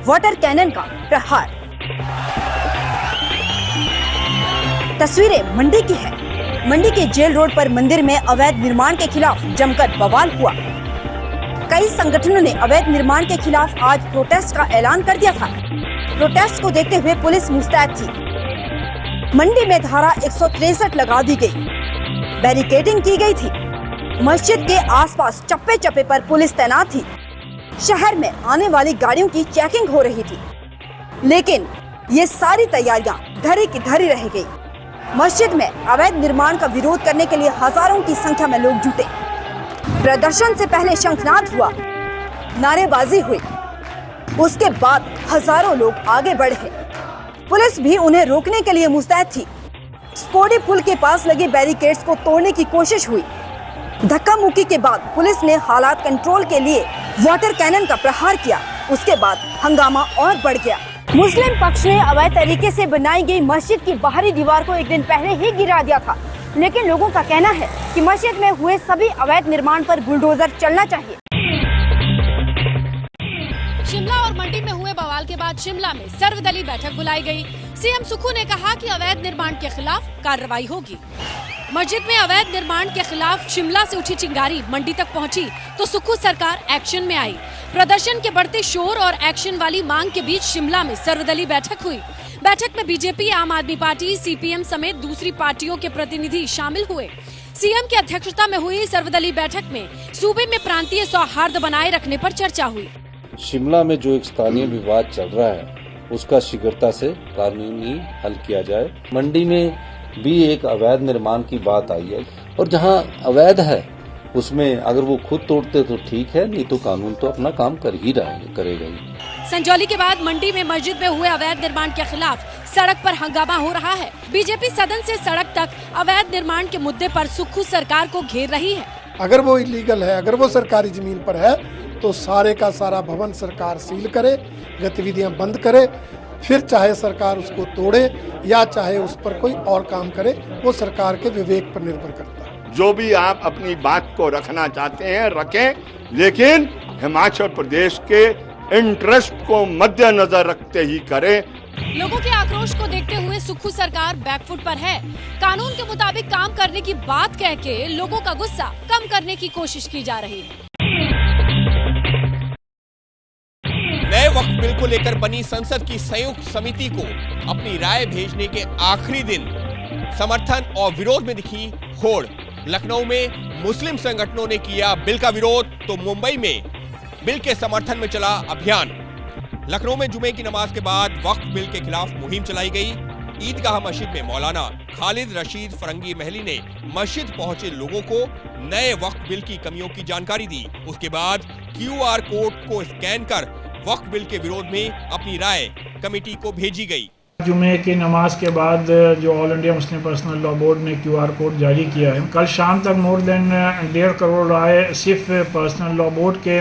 वाटर कैनन का प्रहार। तस्वीरें मंडी की है। मंडी के जेल रोड पर मंदिर में अवैध निर्माण के खिलाफ जमकर बवाल हुआ। कई संगठनों ने अवैध निर्माण के खिलाफ आज प्रोटेस्ट का ऐलान कर दिया था। प्रोटेस्ट को देखते हुए पुलिस मुस्तैद थी। मंडी में धारा 163 लगा दी गई, बैरिकेडिंग की गई थी। मस्जिद के आसपास चप्पे चप्पे पर पुलिस तैनात थी। शहर में आने वाली गाड़ियों की चेकिंग हो रही थी। लेकिन ये सारी तैयारियां धरी की धरी रह गई। मस्जिद में अवैध निर्माण का विरोध करने के लिए हजारों की संख्या में लोग जुटे। प्रदर्शन से पहले शंखनाद हुआ, नारेबाजी हुई, उसके बाद हजारों लोग आगे बढ़े। पुलिस भी उन्हें रोकने के लिए मुस्तैद थी। स्कोडी पुल के पास लगे बैरिकेड्स को तोड़ने की कोशिश हुई। धक्का मुक्की के बाद पुलिस ने हालात कंट्रोल के लिए वाटर कैनन का प्रहार किया। उसके बाद हंगामा और बढ़ गया। मुस्लिम पक्ष ने अवैध तरीके से बनाई गई मस्जिद की बाहरी दीवार को एक दिन पहले ही गिरा दिया था, लेकिन लोगों का कहना है कि मस्जिद में हुए सभी अवैध निर्माण पर बुलडोजर चलना चाहिए। शिमला और मंडी में हुए बवाल के बाद शिमला में सर्वदलीय बैठक बुलाई गई। सीएम सुक्खू ने कहा कि अवैध निर्माण के खिलाफ कार्रवाई होगी। मस्जिद में अवैध निर्माण के खिलाफ शिमला से उठी चिंगारी मंडी तक पहुंची तो सुक्खू सरकार एक्शन में आई। प्रदर्शन के बढ़ते शोर और एक्शन वाली मांग के बीच शिमला में सर्वदलीय बैठक हुई। बैठक में बीजेपी, आम आदमी पार्टी, सीपीएम समेत दूसरी पार्टियों के प्रतिनिधि शामिल हुए। सीएम की अध्यक्षता में हुई सर्वदलीय बैठक में सूबे में प्रांतीय सौहार्द बनाए रखने पर चर्चा हुई। शिमला में जो एक स्थानीय विवाद चल रहा है उसका शीघ्रता से कानूनी हल किया जाए। मंडी में भी एक अवैध निर्माण की बात आई है और जहां अवैध है उसमें अगर वो खुद तोड़ते तो ठीक है, नहीं तो कानून तो अपना काम कर ही करेगा ही। संजौली के बाद मंडी में मस्जिद में हुए अवैध निर्माण के खिलाफ सड़क पर हंगामा हो रहा है। बीजेपी सदन से सड़क तक अवैध निर्माण के मुद्दे पर सुक्खू सरकार को घेर रही है। अगर वो इलीगल है, अगर वो सरकारी जमीन पर है तो सारे का सारा भवन सरकार सील करे, गतिविधियां बंद करे, फिर चाहे सरकार उसको तोड़े या चाहे उस पर कोई और काम करे, वो सरकार के विवेक पर निर्भर करता है। जो भी आप अपनी बात को रखना चाहते हैं रखें, लेकिन हिमाचल प्रदेश के इंटरेस्ट को मद्देनजर रखते ही करें। लोगों के आक्रोश को देखते हुए सुक्खू सरकार बैकफुट पर है। कानून के मुताबिक काम करने की बात कह के लोगों का गुस्सा कम करने की कोशिश की जा रही है। नए वक्त बिल को लेकर बनी संसद की संयुक्त समिति को अपनी राय भेजने के आखिरी दिन समर्थन और विरोध में दिखी होड़। लखनऊ में मुस्लिम संगठनों ने किया बिल का विरोध तो मुंबई में बिल के समर्थन में चला अभियान। लखनऊ में जुमे की नमाज के बाद वक्फ बिल के खिलाफ मुहिम चलाई गई। ईदगाह मस्जिद में मौलाना खालिद रशीद फरंगी महली ने मस्जिद पहुंचे लोगों को नए वक्फ बिल की कमियों की जानकारी दी। उसके बाद QR कोड को स्कैन कर वक्फ बिल के विरोध में अपनी राय कमेटी को भेजी गई। जुमे की नमाज के बाद जो all India Muslim personal law board ने QR कोड जारी किया है, कल शाम तक मोर देन 1.5 करोड़ राय सिर्फ पर्सनल लॉ बोर्ड के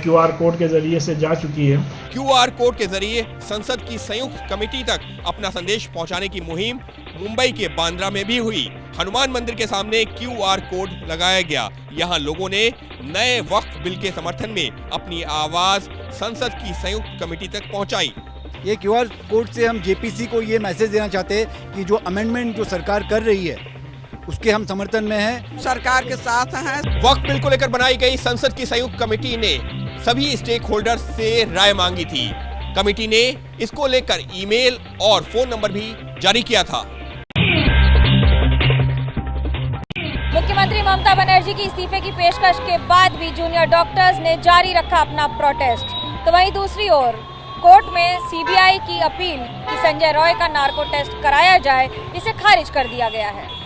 QR कोड के जरिए से जा चुकी है। QR कोड के जरिए संसद की संयुक्त कमेटी तक अपना संदेश पहुंचाने की मुहिम मुंबई के बांद्रा में भी हुई। हनुमान मंदिर के सामने QR कोड लगाया गया। यहां लोगों ने नए वक्फ बिल के समर्थन में अपनी आवाज संसद की संयुक्त कमेटी तक पहुंचाई। ये QR कोड से हम JPC को ये मैसेज देना चाहते हैं कि जो अमेंडमेंट जो सरकार कर रही है उसके हम समर्थन में हैं, सरकार के साथ हैं। वक्फ बिल को लेकर बनाई गई संसद की संयुक्त कमेटी ने सभी स्टेक होल्डर्स से राय मांगी थी। कमेटी ने इसको लेकर ईमेल और फोन नंबर भी जारी किया था। मुख्यमंत्री ममता बनर्जी की इस्तीफे की पेशकश के बाद भी जूनियर डॉक्टर्स ने जारी रखा अपना प्रोटेस्ट। तो वहीं दूसरी ओर कोर्ट में CBI की अपील कि संजय रॉय का नार्को टेस्ट कराया जाए, इसे खारिज कर दिया गया है।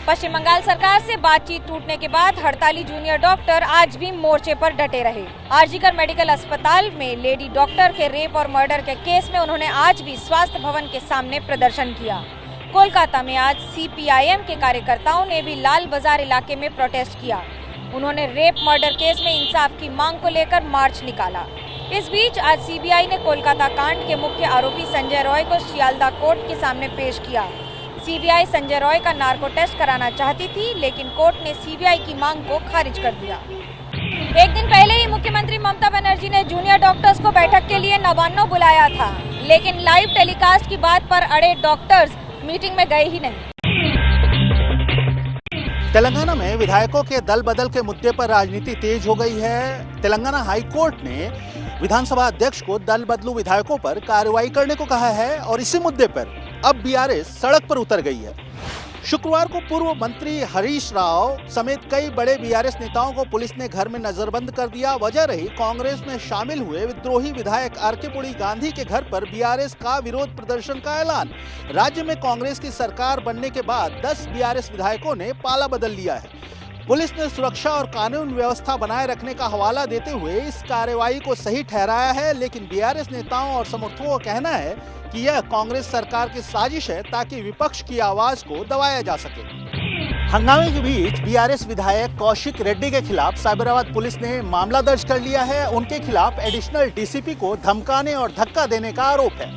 पश्चिम बंगाल सरकार से बातचीत टूटने के बाद हड़ताली जूनियर डॉक्टर आज भी मोर्चे पर डटे रहे। आरजीकर मेडिकल अस्पताल में लेडी डॉक्टर के रेप और मर्डर के केस में उन्होंने आज भी स्वास्थ्य भवन के सामने प्रदर्शन किया। कोलकाता में आज CPIM के कार्यकर्ताओं ने भी लाल बाजार इलाके में प्रोटेस्ट किया। उन्होंने रेप मर्डर केस में इंसाफ की मांग को लेकर मार्च निकाला। इस बीच आज CBI ने कोलकाता कांड के मुख्य आरोपी संजय रॉय को सियालदा कोर्ट के सामने पेश किया। CBI संजय रॉय का नार्को टेस्ट कराना चाहती थी, लेकिन कोर्ट ने CBI की मांग को खारिज कर दिया। एक दिन पहले ही मुख्यमंत्री ममता बनर्जी ने जूनियर डॉक्टर्स को बैठक के लिए नवान्नो बुलाया था, लेकिन लाइव टेलीकास्ट की बात पर अड़े डॉक्टर्स मीटिंग में गए ही नहीं। तेलंगाना में विधायकों के दल बदल के मुद्दे पर राजनीति तेज हो गई है। तेलंगाना हाई कोर्ट ने विधानसभा अध्यक्ष को दल बदलू विधायकों पर कार्रवाई करने को कहा है और इसी मुद्दे पर अब BRS सड़क पर उतर गई है। शुक्रवार को पूर्व मंत्री हरीश राव समेत कई बड़े बीआरएस नेताओं को पुलिस ने घर में नजरबंद कर दिया। वजह रही कांग्रेस में शामिल हुए विद्रोही विधायक आर.के. पुड़ी गांधी के घर पर बीआरएस का विरोध प्रदर्शन का ऐलान। राज्य में कांग्रेस की सरकार बनने के बाद 10 बीआरएस विधायकों ने पाला बदल लिया है। पुलिस ने सुरक्षा और कानून व्यवस्था बनाए रखने का हवाला देते हुए इस कार्रवाई को सही ठहराया है, लेकिन बीआरएस नेताओं और समर्थकों का कहना है कि यह कांग्रेस सरकार की साजिश है ताकि विपक्ष की आवाज को दबाया जा सके। हंगामे के बीच बीआरएस विधायक कौशिक रेड्डी के खिलाफ साइबराबाद पुलिस ने मामला दर्ज कर लिया है। उनके खिलाफ एडिशनल डीसीपी को धमकाने और धक्का देने का आरोप है।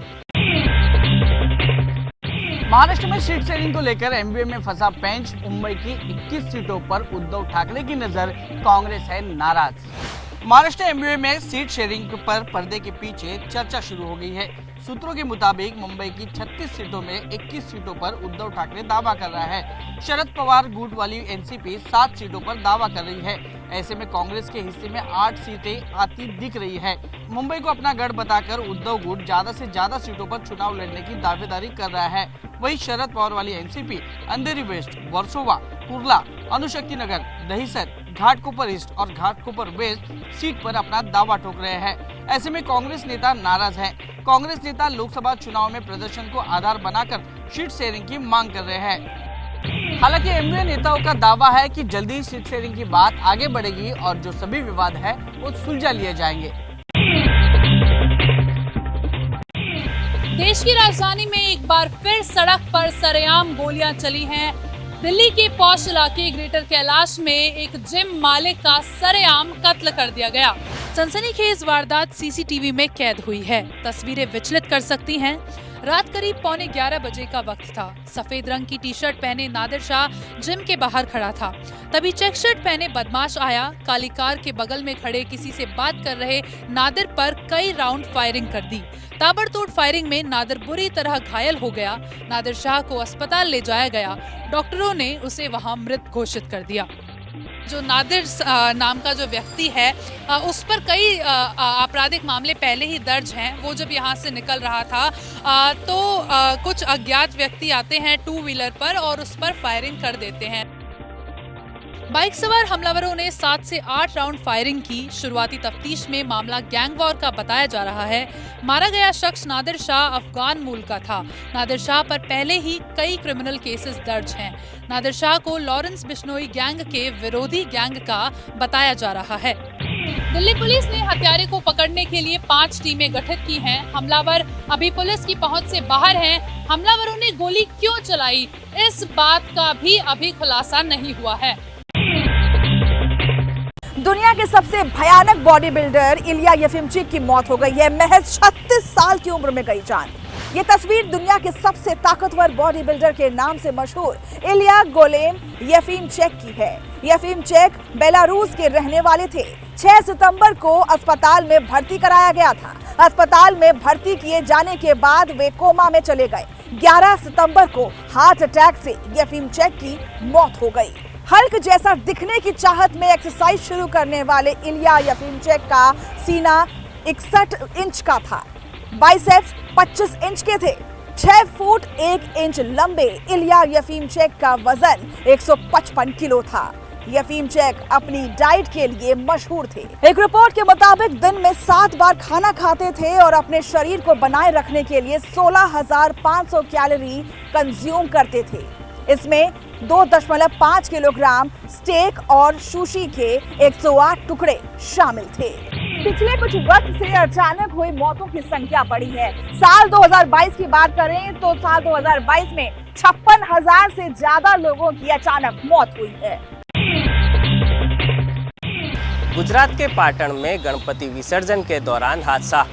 महाराष्ट्र में सीट शेयरिंग को लेकर एमबीए में फंसा पेंच। मुंबई की 21 सीटों पर उद्धव ठाकरे की नजर, कांग्रेस है नाराज। महाराष्ट्र एमबीए में सीट शेयरिंग पर पर्दे के पीछे चर्चा शुरू हो गई है। सूत्रों के मुताबिक मुंबई की 36 सीटों में 21 सीटों पर उद्धव ठाकरे दावा कर रहा है। शरद पवार गुट वाली एनसीपी 7 सीटों पर दावा कर रही है। ऐसे में कांग्रेस के हिस्से में 8 सीटें आती दिख रही है। मुंबई को अपना गढ़ बताकर उद्धव गुट ज्यादा से ज्यादा सीटों पर चुनाव लड़ने की दावेदारी कर रहा है। वहीं शरद पवार वाली एनसीपी अंधेरी वेस्ट, वर्सोवा, कुर्ला, अनुशक्ति नगर, दहिसर, घाटकोपर ईस्ट और घाटकोपर वेस्ट सीट पर अपना दावा ठोक रहे हैं। ऐसे में कांग्रेस नेता नाराज हैं। कांग्रेस नेता लोकसभा चुनाव में प्रदर्शन को आधार बनाकर सीट शेयरिंग की मांग कर रहे हैं। हालांकि एमवीए नेताओं का दावा है कि जल्दी ही सीट शेयरिंग की बात आगे बढ़ेगी और जो सभी विवाद है वो सुलझा लिए जाएंगे। देश की राजधानी में एक बार फिर सड़क पर सरेआम गोलियां चली हैं। दिल्ली के पौष इलाके ग्रेटर कैलाश में एक जिम मालिक का सरेआम कत्ल कर दिया गया। सनसनीखेज वारदात सीसीटीवी में कैद हुई है। तस्वीरें विचलित कर सकती हैं। रात करीब 11:15 बजे का वक्त था। सफेद रंग की टी शर्ट पहने नादिर शाह जिम के बाहर खड़ा था। तभी चेक शर्ट पहने बदमाश आया। काली कार के बगल में खड़े किसी से बात कर रहे नादिर पर कई राउंड फायरिंग कर दी। ताबड़तोड़ फायरिंग में नादिर बुरी तरह घायल हो गया। नादिर शाह को अस्पताल ले जाया गया। डॉक्टरों ने उसे वहां मृत घोषित कर दिया। जो नादिर नाम का जो व्यक्ति है उस पर कई आपराधिक मामले पहले ही दर्ज हैं। वो जब यहाँ से निकल रहा था तो कुछ अज्ञात व्यक्ति आते हैं 2 व्हीलर पर और उस पर फायरिंग कर देते हैं। बाइक सवार हमलावरों ने 7 से 8 राउंड फायरिंग की। शुरुआती तफ्तीश में मामला गैंग वॉर का बताया जा रहा है। मारा गया शख्स नादिर शाह अफगान मूल का था। नादिर शाह पर पहले ही कई क्रिमिनल केसेस दर्ज हैं। नादिर शाह को लॉरेंस बिश्नोई गैंग के विरोधी गैंग का बताया जा रहा है। दिल्ली पुलिस ने हत्यारे को पकड़ने के लिए 5 टीमें गठित की हैं। हमलावर अभी पुलिस की पहुंच से बाहर हैं। हमलावरों ने गोली क्यों चलाई, इस बात का भी अभी खुलासा नहीं हुआ है। दुनिया के सबसे भयानक बॉडी बिल्डर इलिया येफिमचेक की मौत हो गई है। महज 36 साल की उम्र में गई जान। ये तस्वीर दुनिया के सबसे ताकतवर बॉडी बिल्डर के नाम से मशहूर इलिया गोलेम येफिमचेक की है। येफिमचेक बेलारूस के रहने वाले थे। 6 सितंबर को अस्पताल में भर्ती कराया गया था। अस्पताल में भर्ती किए जाने के बाद वे कोमा में चले गए। 11 सितंबर को हार्ट अटैक से येफिमचेक की मौत हो गई। हल्क जैसा दिखने की चाहत में एक्सरसाइज शुरू करने वाले इलिया येफिमचेक का सीना 61 इंच का था। बाइसेप्स 25 इंच के थे। 6 फुट 1 इंच लंबे इलिया येफिमचेक का वजन 155 किलो था। येफिमचेक अपनी डाइट के लिए मशहूर थे। एक रिपोर्ट के मुताबिक दिन में 7 बार खाना खाते थे और अपने शरीर को बनाए रखने के लिए 16,500 कैलोरी कंज्यूम करते थे। इसमें 2.5 किलोग्राम स्टेक और सुशी के 108 टुकड़े शामिल थे। पिछले कुछ वक्त से अचानक हुई मौतों की संख्या बढ़ी है। साल 2022 की बात करें तो साल 2022 में 56,000 से ज्यादा लोगों की अचानक मौत हुई है। गुजरात के पाटण में गणपति विसर्जन के दौरान हादसा।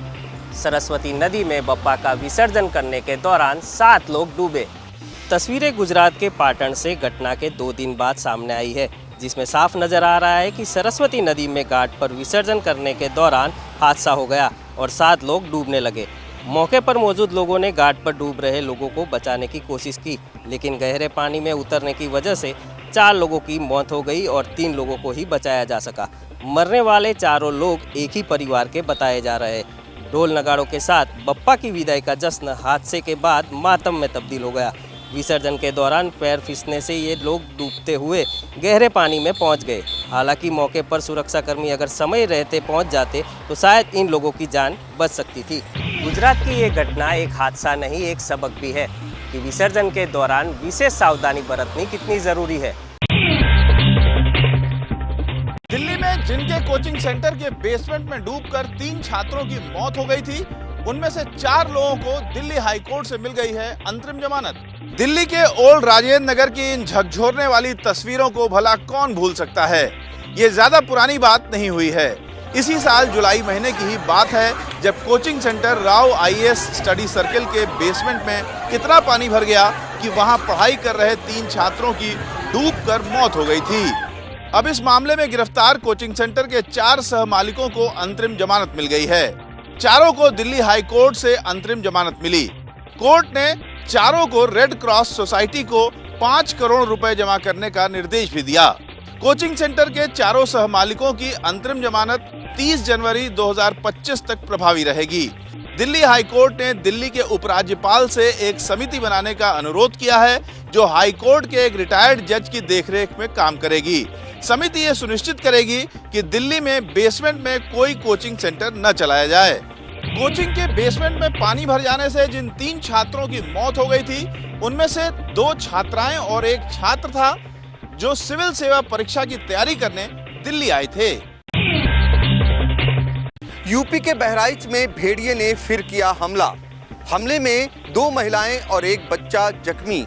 सरस्वती नदी में बप्पा का विसर्जन करने के दौरान 7 लोग डूबे। तस्वीरें गुजरात के पाटण से घटना के 2 दिन बाद सामने आई है, जिसमें साफ नजर आ रहा है कि सरस्वती नदी में घाट पर विसर्जन करने के दौरान हादसा हो गया और 7 लोग डूबने लगे। मौके पर मौजूद लोगों ने घाट पर डूब रहे लोगों को बचाने की कोशिश की, लेकिन गहरे पानी में उतरने की वजह से 4 लोगों की मौत हो गई और 3 लोगों को ही बचाया जा सका। मरने वाले चारों लोग एक ही परिवार के बताए जा रहे हैं। ढोल नगाड़ों के साथ बप्पा की विदाई का जश्न हादसे के बाद मातम में तब्दील हो गया। विसर्जन के दौरान पैर फिसलने से ये लोग डूबते हुए गहरे पानी में पहुंच गए। हालांकि मौके पर सुरक्षाकर्मी अगर समय रहते पहुंच जाते तो शायद इन लोगों की जान बच सकती थी। गुजरात की ये घटना एक हादसा नहीं, एक सबक भी है कि विसर्जन के दौरान विशेष सावधानी बरतनी कितनी जरूरी है। दिल्ली में जिनके कोचिंग सेंटर के बेसमेंट में डूबकर 3 छात्रों की मौत हो गई थी, उनमें से 4 लोगों को दिल्ली हाई कोर्ट से मिल गई है अंतरिम जमानत। दिल्ली के ओल्ड राजेंद्र नगर की इन झकझोरने वाली तस्वीरों को भला कौन भूल सकता है। ये ज्यादा पुरानी बात नहीं हुई है। इसी साल जुलाई महीने की ही बात है जब coaching centre Rao IAS study circle के बेसमेंट में इतना पानी भर गया कि वहां पढ़ाई कर रहे 3 छात्रों की डूबकर मौत हो गई थी। अब इस मामले में गिरफ्तार कोचिंग सेंटर के 4 सह मालिकों को अंतरिम जमानत मिल गई है। चारों को दिल्ली हाई कोर्ट से अंतरिम जमानत मिली। कोर्ट ने चारों को रेड क्रॉस सोसाइटी को 5 करोड़ रुपए जमा करने का निर्देश भी दिया। कोचिंग सेंटर के चारों सह मालिकों की अंतरिम जमानत 30 जनवरी 2025 तक प्रभावी रहेगी। दिल्ली हाई कोर्ट ने दिल्ली के उपराज्यपाल से एक समिति बनाने का अनुरोध किया है जो हाई कोर्ट के एक रिटायर्ड जज की देखरेख में काम करेगी। समिति ये सुनिश्चित करेगी कि दिल्ली में बेसमेंट में कोई कोचिंग सेंटर न चलाया जाए। कोचिंग के बेसमेंट में पानी भर जाने से जिन 3 छात्रों की मौत हो गई थी, उनमें से 2 छात्राएं और एक छात्र था जो सिविल सेवा परीक्षा की तैयारी करने दिल्ली आए थे। यूपी के बहराइच में भेड़िए ने फिर किया हमला। हमले में 2 महिलाएं और एक बच्चा जख्मी।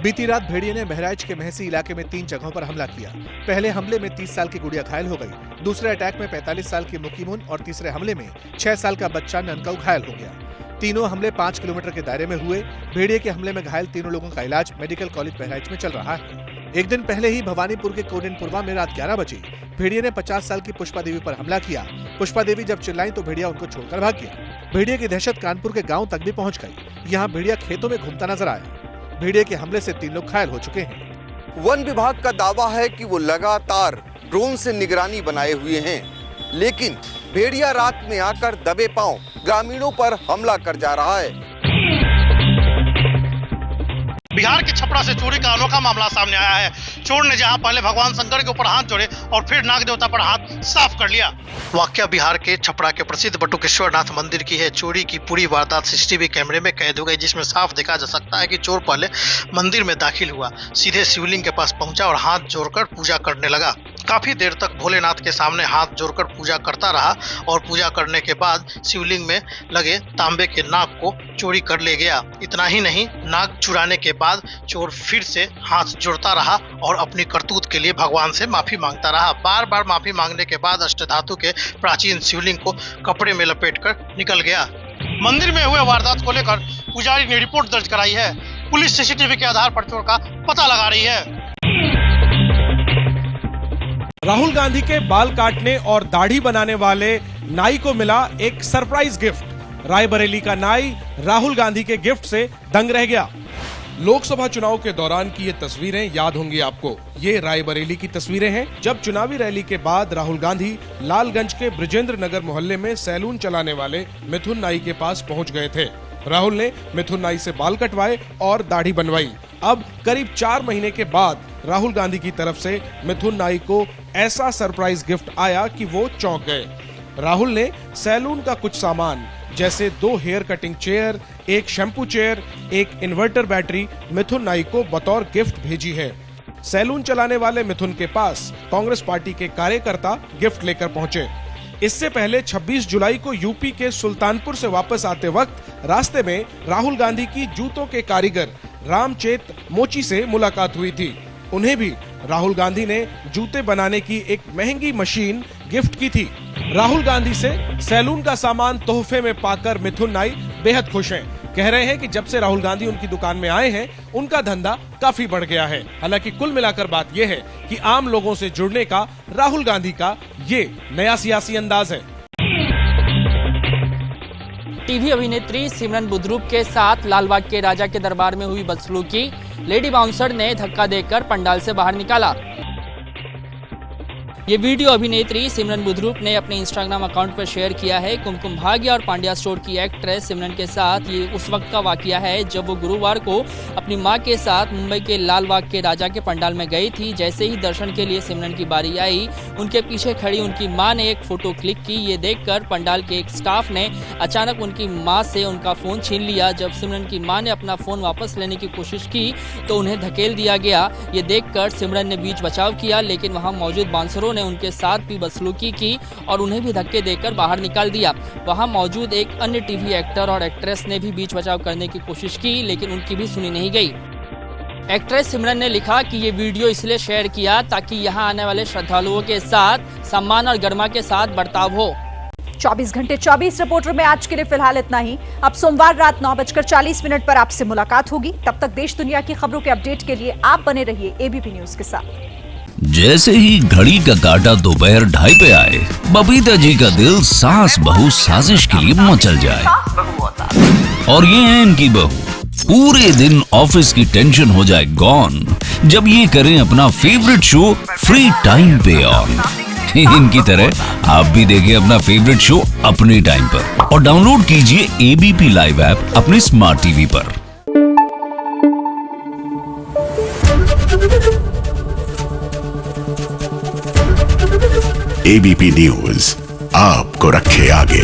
बीती रात भेड़िए ने बहराइच के महसी इलाके में 3 जगहों पर हमला किया। पहले हमले में 30 साल की गुड़िया घायल हो गई, दूसरे अटैक में 45 साल की मुकीमुन और तीसरे हमले में 6 साल का बच्चा ननकाऊ घायल हो गया। तीनों हमले 5 किलोमीटर के दायरे में हुए। भेड़िए के हमले में घायल तीनों लोगों का इलाज मेडिकल कॉलेज बहराइच में चल रहा है। एक दिन पहले ही भवानीपुर के कोडेनपुरवा में रात 11 बजे भेड़िए ने 50 साल की पुष्पा देवी पर हमला किया। पुष्पा देवी जब चिल्लाई तो भेड़िया उनको छोड़कर भाग गया। भेड़िए की दहशत कानपुर के गांव तक भी पहुंच गई। यहाँ भेड़िया खेतों में घूमता नजर आया। भेड़िए के हमले से 3 लोग घायल हो चुके हैं। वन विभाग का दावा है कि वो लगातार ड्रोन से निगरानी बनाए हुए हैं, लेकिन भेड़िया रात में आकर दबे पांव ग्रामीणों पर हमला कर जा रहा है। बिहार के छपरा से चोरी का अनोखा मामला सामने आया है। चोर ने जहां पहले भगवान शंकर के ऊपर हाथ जोड़े और फिर नाग देवता पर हाथ साफ कर लिया। वाकया बिहार के छपरा के प्रसिद्ध बटुकेश्वरनाथ मंदिर की है। चोरी की पूरी वारदात सीसीटीवी कैमरे में कैद हो गई, जिसमें साफ देखा जा सकता है कि चोर पहले मंदिर में दाखिल हुआ, सीधे शिवलिंग के पास पहुंचा और हाथ जोड़कर पूजा करने लगा। काफी देर तक भोलेनाथ के सामने हाथ जोड़कर पूजा करता रहा और पूजा करने के बाद शिवलिंग में लगे तांबे के नाग को चोरी कर ले गया। इतना ही नहीं, नाग चुराने के बाद चोर फिर से हाथ जोड़ता रहा और अपनी करतूत के लिए भगवान से माफी मांगता रहा। बार बार माफी मांगने के बाद अष्टधातु के प्राचीन शिवलिंग को कपड़े में लपेटकर निकल गया। मंदिर में हुए वारदात को लेकर पुजारी ने रिपोर्ट दर्ज कराई है। पुलिस सीसीटीवी के आधार पर चोर का पता लगा रही है। राहुल गांधी के बाल काटने और दाढ़ी बनाने वाले नाई को मिला एक सरप्राइज गिफ्ट। रायबरेली का नाई राहुल गांधी के गिफ्ट से दंग रह गया। लोकसभा चुनाव के दौरान की ये तस्वीरें याद होंगी आपको। ये रायबरेली की तस्वीरें हैं जब चुनावी रैली के बाद राहुल गांधी लालगंज के ब्रिजेंद्र नगर मोहल्ले में सैलून चलाने वाले मिथुन नाई के पास पहुंच गए थे। राहुल ने मिथुन नाई से बाल कटवाए और दाढ़ी बनवाई। अब करीब 4 महीने के बाद राहुल गांधी की तरफ से मिथुन नाई को ऐसा सरप्राइज गिफ्ट आया कि वो चौंक गए। राहुल ने सैलून का कुछ सामान जैसे 2 हेयर कटिंग चेयर, एक शैम्पू चेयर, एक इन्वर्टर बैटरी मिथुन नाई को बतौर गिफ्ट भेजी है। सैलून चलाने वाले मिथुन के पास कांग्रेस पार्टी के कार्यकर्ता गिफ्ट लेकर पहुंचे। इससे पहले 26 जुलाई को यूपी के सुल्तानपुर से वापस आते वक्त रास्ते में राहुल गांधी की जूतों के कारीगर रामचेत मोची से मुलाकात हुई थी। उन्हें भी राहुल गांधी ने जूते बनाने की एक महंगी मशीन गिफ्ट की थी। राहुल गांधी से सैलून का सामान तोहफे में पाकर मिथुन नाई बेहद खुश हैं। कह रहे हैं कि जब से राहुल गांधी उनकी दुकान में आए हैं, उनका धंधा काफी बढ़ गया है। हालांकि कुल मिलाकर बात यह है कि आम लोगों से जुड़ने का राहुल गांधी का ये नया सियासी अंदाज है। टीवी अभिनेत्री सिमरन बुद्रुक के साथ लालबाग के राजा के दरबार में हुई बदसलूकी, लेडी बाउंसर ने धक्का देकर पंडाल से बाहर निकाला। ये वीडियो अभिनेत्री सिमरन बुधरूप ने अपने इंस्टाग्राम अकाउंट पर शेयर किया है। कुमकुम भाग्य और पांड्या स्टोर की एक्ट्रेस सिमरन के साथ ये उस वक्त का वाकया है जब वो गुरुवार को अपनी मां के साथ मुंबई के लाल बाग के राजा के पंडाल में गई थी। जैसे ही दर्शन के लिए सिमरन की बारी आई, उनके पीछे खड़ी उनकी मां ने एक फोटो क्लिक की। ये देखकर पंडाल के एक स्टाफ ने अचानक उनकी मां से उनका फोन छीन लिया। जब सिमरन की मां ने अपना फोन वापस लेने की कोशिश की तो उन्हें धकेल दिया गया। ये देखकर सिमरन ने बीच बचाव किया, लेकिन वहां मौजूद बांसरों ने उनके साथ भी बदसलूकी की और उन्हें भी धक्के देकर बाहर निकाल दिया। वहां मौजूद एक अन्य टीवी एक्टर और एक्ट्रेस ने भी बीच बचाव करने की कोशिश की, लेकिन उनकी भी सुनी नहीं गई। एक्ट्रेस सिमरन ने लिखा कि ये वीडियो इसलिए शेयर किया ताकि यहां आने वाले श्रद्धालुओं के साथ सम्मान और गरिमा के साथ बर्ताव हो। 24 घंटे 24 रिपोर्टर में आज के लिए फिलहाल इतना ही। अब सोमवार रात 9:40 पर आपसे मुलाकात होगी। तब तक देश दुनिया की खबरों के अपडेट के लिए आप बने रहिए एबीपी न्यूज के साथ। जैसे ही घड़ी का काटा दोपहर 2:30 पे आए, बबीता जी का दिल सास बहू साजिश के लिए मचल जाए। और ये है इनकी बहू, पूरे दिन ऑफिस की टेंशन हो जाए गॉन जब ये करें अपना फेवरेट शो फ्री टाइम पे ऑन। इनकी तरह आप भी देखिए अपना फेवरेट शो अपने टाइम पर और डाउनलोड कीजिए एबीपी लाइव ऐप अपने स्मार्ट टीवी पर। एबीपी न्यूज आपको रखे आगे।